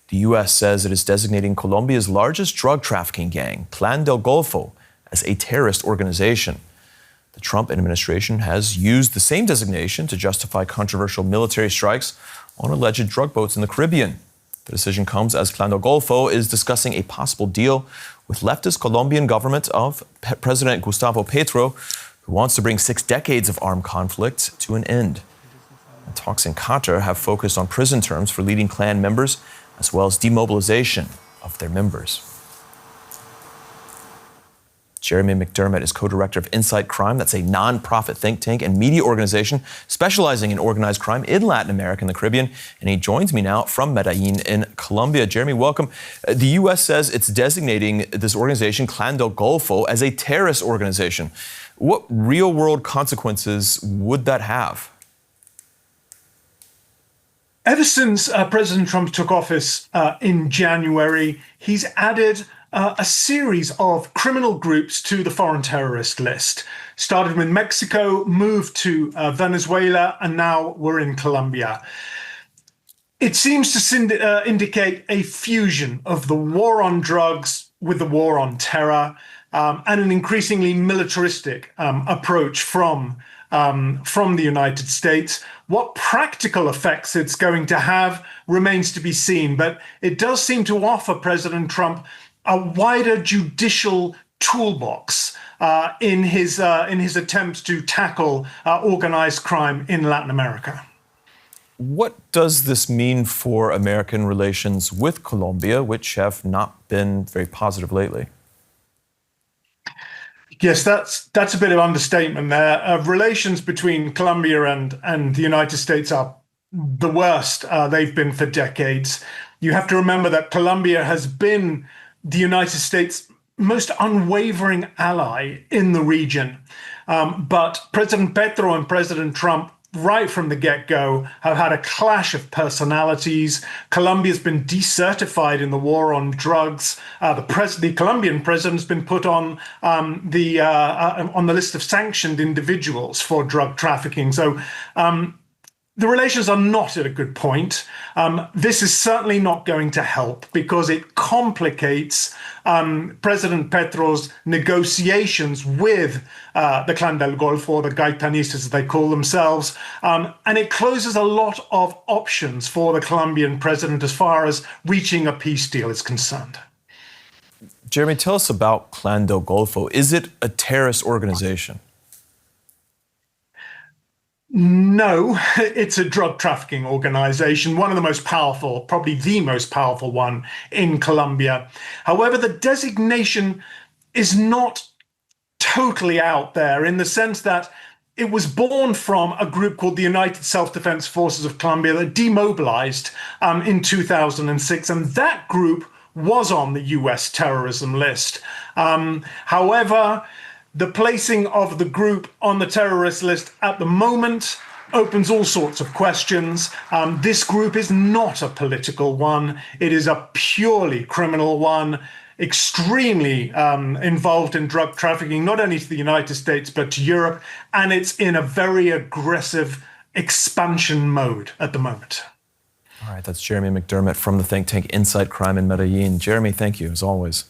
The U.S. says it is designating Colombia's largest drug trafficking gang, Clan de Golfo, as a terrorist organization. The Trump administration has used the same designation to justify controversial military strikes on alleged drug boats in the Caribbean. The decision comes as Clan de Golfo is discussing a possible deal with leftist Colombian government of President Gustavo Petro, who wants to bring 6 decades of armed conflict to an end. And talks in Qatar have focused on prison terms for leading clan members, as well as demobilization of their members. Jeremy McDermott is co-director of Insight Crime. That's a non-profit think tank and media organization specializing in organized crime in Latin America and the Caribbean. And he joins me now from Medellin in Colombia. Jeremy, welcome. The U.S. says it's designating this organization, Clan de Golfo, as a terrorist organization. What real-world consequences would that have? Ever since President Trump took office in January, he's added a series of criminal groups to the foreign terrorist list. Started with Mexico, moved to Venezuela, and now we're in Colombia. It seems to indicate a fusion of the war on drugs with the war on terror, and an increasingly militaristic approach from the United States. What practical effects it's going to have remains to be seen, but it does seem to offer President Trump a wider judicial toolbox in his attempts to tackle organized crime in Latin America. What does this mean for American relations with Colombia, which have not been very positive lately? Yes, that's a bit of understatement there. Relations between Colombia and the United States are the worst they've been for decades. You have to remember that Colombia has been the United States' most unwavering ally in the region. But President Petro and President Trump, right from the get-go, have had a clash of personalities. Colombia's been decertified in the war on drugs. The Colombian president's been put on the list of sanctioned individuals for drug trafficking. So the relations are not at a good point. This is certainly not going to help because it complicates President Petro's negotiations with the Clan del Golfo, the Gaitanistas as they call themselves, and it closes a lot of options for the Colombian president as far as reaching a peace deal is concerned. Jeremy, tell us about Clan del Golfo. Is it a terrorist organization? No, it's a drug trafficking organization, one of the most powerful, probably the most powerful one in Colombia. However, the designation is not totally out there in the sense that it was born from a group called the United Self-Defense Forces of Colombia that demobilized in 2006, and that group was on the US terrorism list. However, the placing of the group on the terrorist list at the moment opens all sorts of questions. This group is not a political one. It is a purely criminal one, extremely involved in drug trafficking, not only to the United States, but to Europe. And it's in a very aggressive expansion mode at the moment. All right, that's Jeremy McDermott from the think tank Insight Crime in Medellin. Jeremy, thank you, as always.